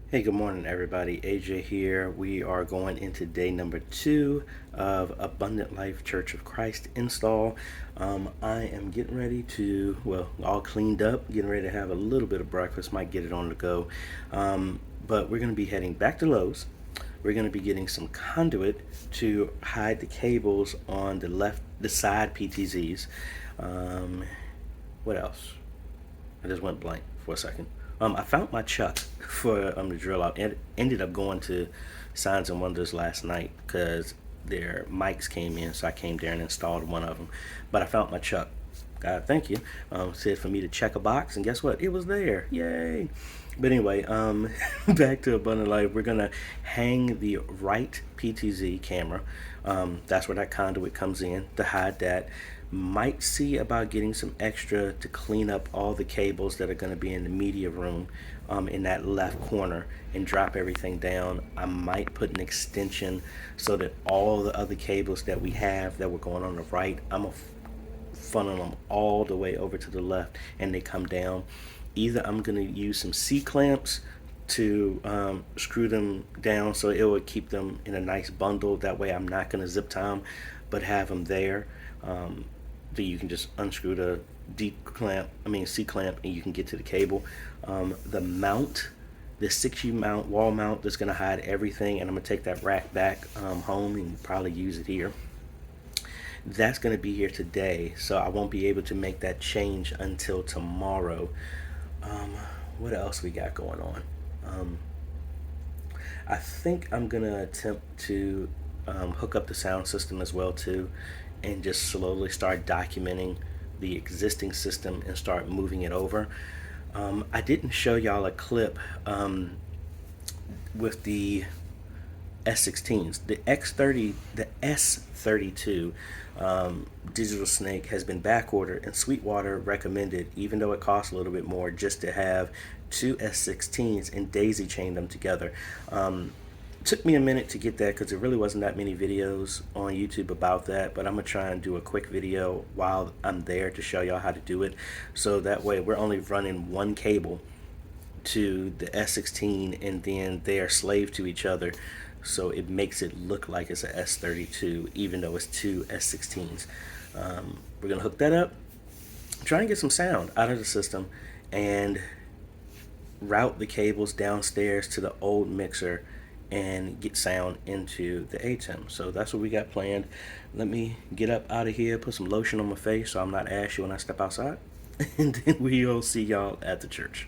Hey, good morning, everybody. AJ here. We are going into day number 2 of Abundant Life Church of Christ install. I am getting ready to, well, all cleaned up, getting ready to have a little bit of breakfast, might get it on the go. But we're going to be heading back to Lowe's. We're going to be getting some conduit to hide the cables on the side PTZs. What else? I just went blank for a second. I found my chuck for the drill out. And ended up going to Signs and Wonders last night because their mics came in, so I came there and installed one of them. But I found my chuck. God, thank you. Said for me to check a box, and guess what? It was there. Yay! But anyway, back to Abundant Life. We're gonna hang the right PTZ camera. That's where that conduit comes in to hide that. Might see about getting some extra to clean up all the cables that are going to be in the media room in that left corner and drop everything down. I might put an extension so that all the other cables that we have that were going on the right, I'm going to funnel them all the way over to the left and they come down. Either I'm going to use some C-clamps to screw them down so it will keep them in a nice bundle. That way I'm not going to zip tie them, but have them there. That you can just unscrew the C clamp, and you can get to the cable. The mount, the 6U mount, wall mount, that's going to hide everything, and I'm going to take that rack back home and probably use it here. That's going to be here today, so I won't be able to make that change until tomorrow. What else we got going on? I think I'm going to attempt to hook up the sound system as well too, and just slowly start documenting the existing system and start moving it over. I didn't show y'all a clip with the S16s. The S32 digital snake has been back ordered, and Sweetwater recommended, even though it costs a little bit more, just to have 2 S16s and daisy chain them together. Took me a minute to get that because there really wasn't that many videos on YouTube about that, but I'm gonna try and do a quick video while I'm there to show y'all how to do it, so that way we're only running one cable to the S16 and then they are slave to each other, so it makes it look like it's a S32 even though it's 2 S16s. We're gonna hook that up, try and get some sound out of the system, and route the cables downstairs to the old mixer and get sound into the ATEM. So that's what we got planned. Let me get up out of here, put some lotion on my face so I'm not ashy when I step outside, and then we'll see y'all at the church.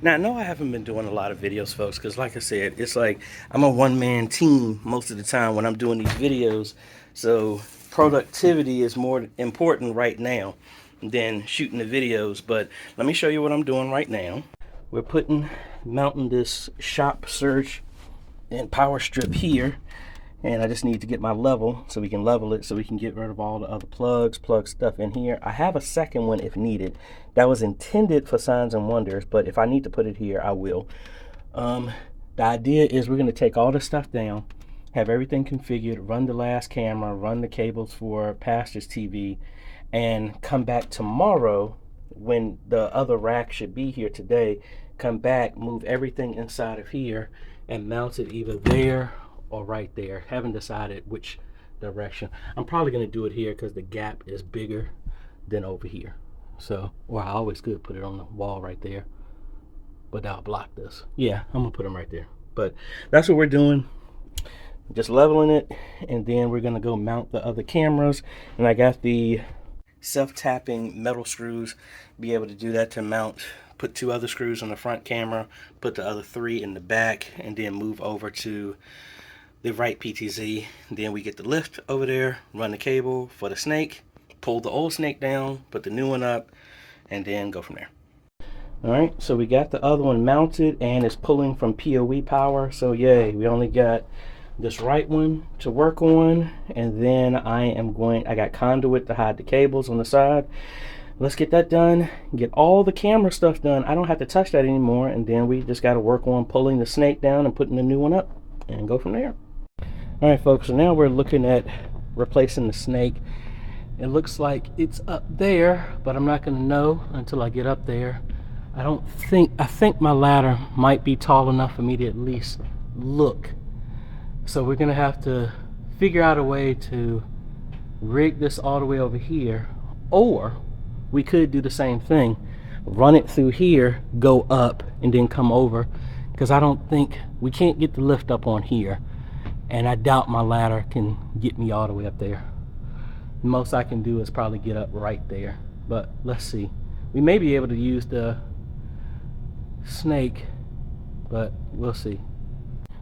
Now, I know I haven't been doing a lot of videos, folks, because like I said, it's like I'm a one-man team most of the time when I'm doing these videos, so productivity is more important right now than shooting the videos. But let me show you what I'm doing right now. We're mounting this shop surge and power strip here, and I just need to get my level so we can level it so we can get rid of all the other plug stuff in here. I have a second one if needed. That was intended for Signs and Wonders, but if I need to put it here, I will. The idea is we're going to take all this stuff down, have everything configured, run the last camera, run the cables for Pastor's TV, and come back tomorrow when the other rack should be here today. Come back, move everything inside of here, and mount it either there or right there. Haven't decided which direction. I'm probably going to do it here because the gap is bigger than over here. So, or I always could put it on the wall right there, but that'll block this. Yeah, I'm going to put them right there. But that's what we're doing. Just leveling it, and then we're going to go mount the other cameras. And I got the self-tapping metal screws, be able to do that to mount. Put 2 other screws on the front camera, put the other 3 in the back, and then move over to the right PTZ. Then we get the lift over there, run the cable for the snake, pull the old snake down, put the new one up, and then go from there. Alright, so we got the other one mounted, and it's pulling from PoE power, so yay, we only got this right one to work on, and then I got conduit to hide the cables on the side. Let's get that done, get all the camera stuff done. I don't have to touch that anymore, and then we just got to work on pulling the snake down and putting the new one up and go from there. All right, folks, so now we're looking at replacing the snake. It looks like it's up there, but I'm not going to know until I get up there. I think my ladder might be tall enough for me to at least look. So we're gonna have to figure out a way to rig this all the way over here, or we could do the same thing, run it through here, go up, and then come over, because I don't think we can't get the lift up on here, and I doubt my ladder can get me all the way up there. The most I can do is probably get up right there, but let's see. We may be able to use the snake, but we'll see.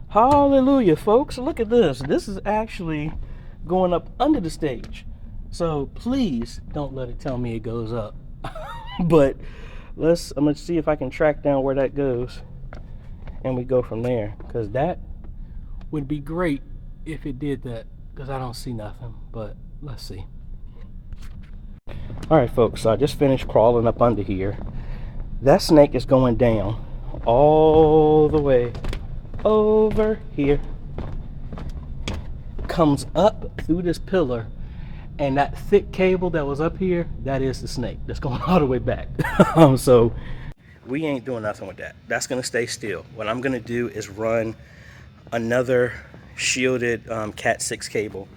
Hallelujah, folks, look at this. This is actually going up under the stage, so please don't let it tell me it goes up. But I'm gonna see if I can track down where that goes, and we go from there, because that would be great if it did that, because I don't see nothing. But let's see. All right, folks, so I just finished crawling up under here. That snake is going down all the way over here, comes up through this pillar, and that thick cable that was up here, that is the snake that's going all the way back. So we ain't doing nothing with that. That's gonna stay still. What I'm gonna do is run another shielded Cat 6 cable,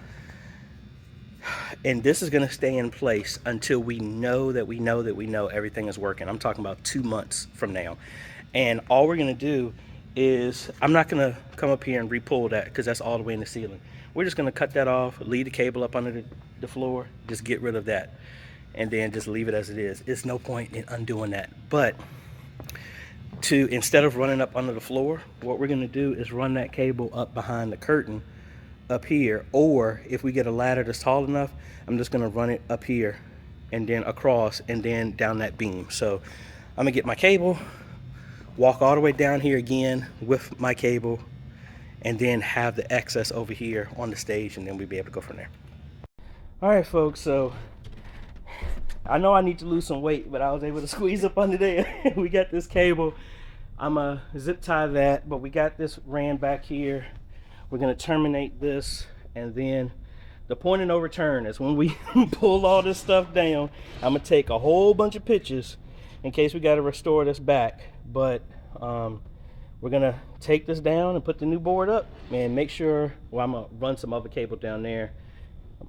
and this is gonna stay in place until we know everything is working. I'm talking about 2 months from now. And all we're gonna do is, I'm not gonna come up here and re-pull that, because that's all the way in the ceiling. We're just gonna cut that off, leave the cable up under the floor, just get rid of that, and then just leave it as it is. It's no point in undoing that. But instead of running up under the floor, what we're gonna do is run that cable up behind the curtain up here, or if we get a ladder that's tall enough, I'm just gonna run it up here and then across and then down that beam. So I'm gonna get my cable, walk all the way down here again with my cable, and then have the excess over here on the stage, and then we'll be able to go from there. All right, folks, so I know I need to lose some weight, but I was able to squeeze up under there. We got this cable. I'm gonna zip tie that, but we got this ran back here. We're gonna terminate this, and then the point of no return is when we pull all this stuff down. I'm gonna take a whole bunch of pictures in case we gotta restore this back, but we're gonna take this down and put the new board up and make sure, well, I'm gonna run some other cable down there.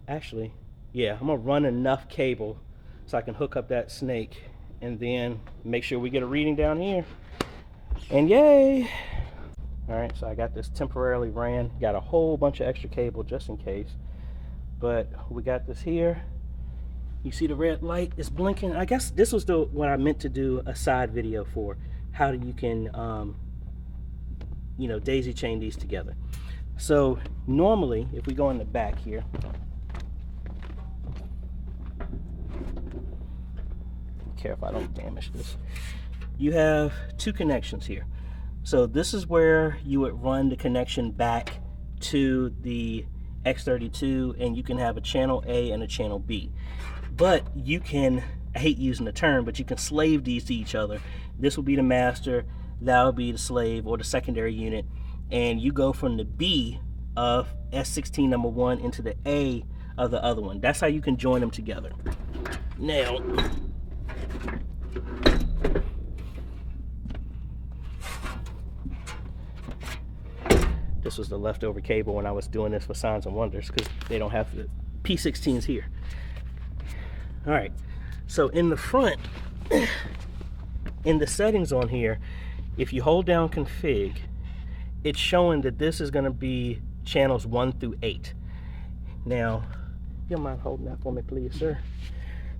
Actually, yeah, I'm gonna run enough cable so I can hook up that snake, and then make sure we get a reading down here, and yay. All right, so I got this temporarily ran, got a whole bunch of extra cable just in case, but we got this here. You see the red light is blinking. I guess this was what I meant to do a side video for, how you can daisy chain these together. So normally, if we go in the back here, be careful I don't damage this. You have two connections here. So this is where you would run the connection back to the X32, and you can have a channel A and a channel B. But you can, I hate using the term, but you can slave these to each other. This will be the master, that will be the slave or the secondary unit, and you go from the B of S16 number 1 into the A of the other one. That's how you can join them together. Now, this was the leftover cable when I was doing this for Signs and Wonders, because they don't have the P16s here. All right, so in the front, in the settings on here, if you hold down config, it's showing that this is going to be channels 1 through 8. Now, you don't mind holding that for me, please, sir?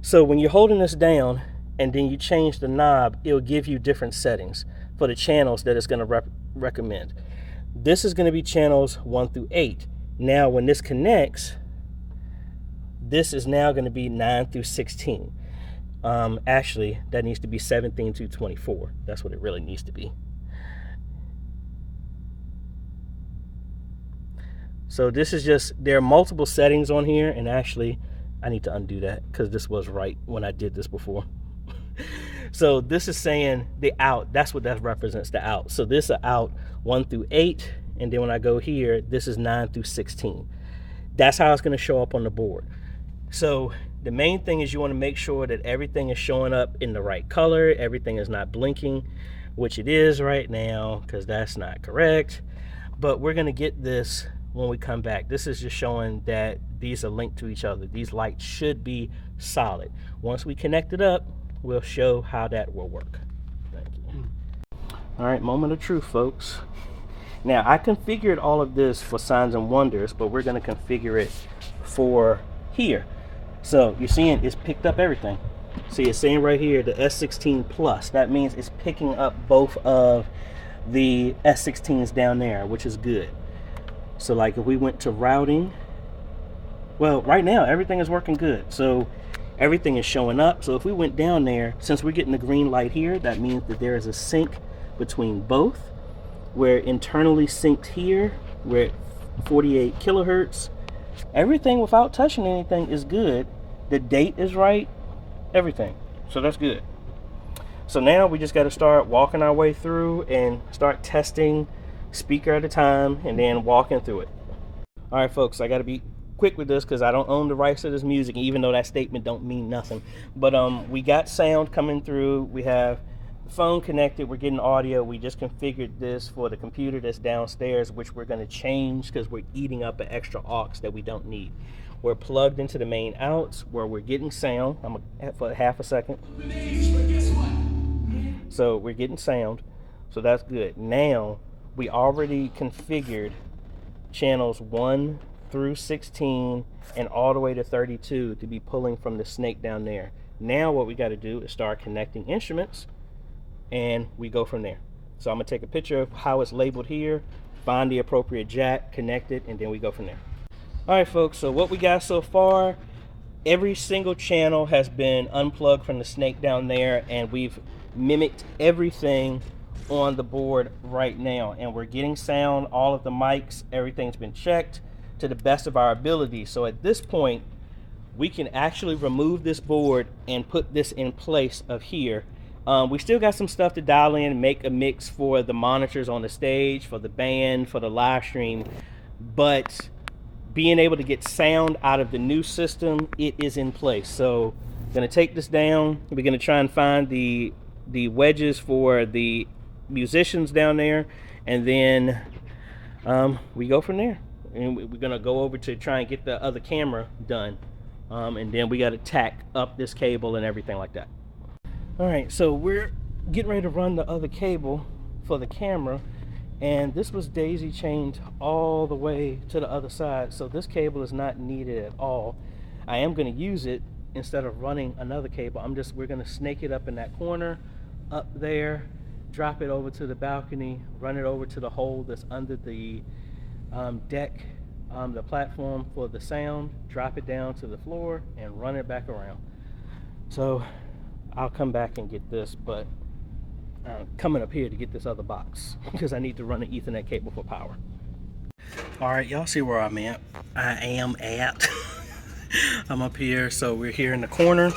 So when you're holding this down and then you change the knob, it'll give you different settings for the channels that it's going to recommend. This is going to be channels 1 through 8. Now, when this connects, this is now going to be 9 through 16. Actually, that needs to be 17 through 24. That's what it really needs to be. So this is just, there are multiple settings on here, and actually, I need to undo that because this was right when I did this before. So this is saying the out, that's what that represents, the out. So this is out 1 through 8, and then when I go here, this is 9 through 16. That's how it's going to show up on the board. So The main thing is you want to make sure that everything is showing up in the right color, everything is not blinking, which it is right now, because that's not correct. But we're going to get this when we come back. This is just showing that these are linked to each other. These lights should be solid. Once we connect it up, we'll show how that will work. Thank you. All right, moment of truth, folks. Now, I configured all of this for Signs and Wonders, but we're going to configure it for here. So you're seeing it's picked up everything. See, it's saying right here, the S16 Plus. That means it's picking up both of the S16s down there, which is good. So like if we went to routing, well, right now everything is working good. So everything is showing up. So if we went down there, since we're getting the green light here, that means that there is a sync between both. We're internally synced here. We're at 48 kilohertz. Everything without touching anything is good. The date is right, everything. So that's good. So now we just got to start walking our way through and start testing speaker at a time and then walking through it. All right, folks, I got to be quick with this because I don't own the rights to this music, even though that statement don't mean nothing. But we got sound coming through. We have the phone connected. We're getting audio. We just configured this for the computer that's downstairs, which we're going to change because we're eating up an extra aux that we don't need. We're plugged into the main outs where we're getting sound. I'm going to for half a second. So we're getting sound. So that's good. Now we already configured channels 1 through 16 and all the way to 32 to be pulling from the snake down there. Now what we got to do is start connecting instruments and we go from there. So I'm going to take a picture of how it's labeled here, find the appropriate jack, connect it, and then we go from there. All right, folks, so what we got so far, every single channel has been unplugged from the snake down there, and we've mimicked everything on the board right now, and we're getting sound. All of the mics, everything's been checked to the best of our ability. So at this point we can actually remove this board and put this in place of here. We still got some stuff to dial in and make a mix for the monitors on the stage, for the band, for the live stream, but being able to get sound out of the new system, it is in place. So I'm gonna take this down. We're gonna try and find the wedges for the musicians down there, and then we go from there. And we're gonna go over to try and get the other camera done, and then we got to tack up this cable and everything like that. All right, so we're getting ready to run the other cable for the camera, and this was daisy chained all the way to the other side, so this cable is not needed at all. I am going to use it instead of running another cable. We're going to snake it up in that corner up there, drop it over to the balcony, run it over to the hole that's under the deck, the platform for the sound, drop it down to the floor and run it back around. So I'll come back and get this, but coming up here to get this other box because I need to run an Ethernet cable for power. All right, y'all see where I'm at. I'm up here, so we're here in the corner.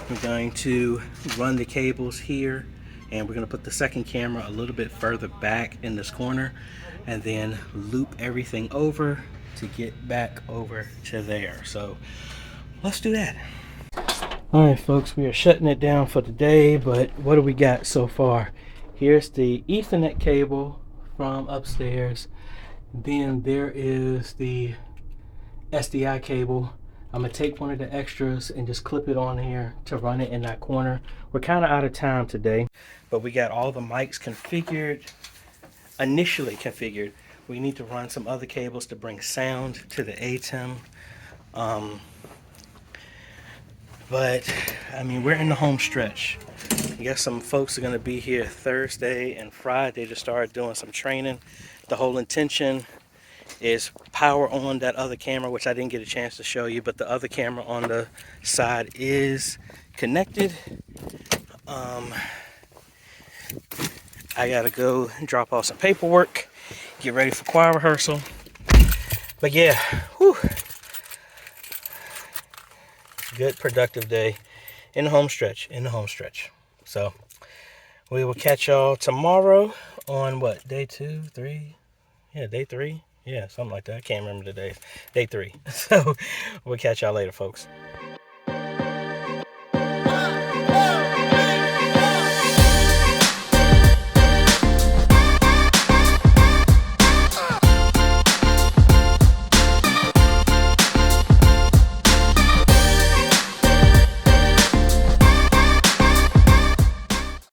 We're going to run the cables here, and we're going to put the second camera a little bit further back in this corner, and then loop everything over to get back over to there. So let's do that. All right, folks, we are shutting it down for today, but what do we got so far? Here's the Ethernet cable from upstairs. Then there is the SDI cable. I'm gonna take one of the extras and just clip it on here to run it in that corner. We're kind of out of time today, but we got all the mics initially configured. We need to run some other cables to bring sound to the ATEM. But I mean, we're in the home stretch. I guess some folks are going to be here Thursday and Friday to start doing some training. The whole intention is power on that other camera, which I didn't get a chance to show you, but the other camera on the side is connected. I gotta go drop off some paperwork, get ready for choir rehearsal. But yeah, whew. Good productive day in the home stretch, So we will catch y'all tomorrow on what, day 2, 3? Yeah, day 3. Yeah, something like that. I can't remember the days. Day 3. So we'll catch y'all later, folks.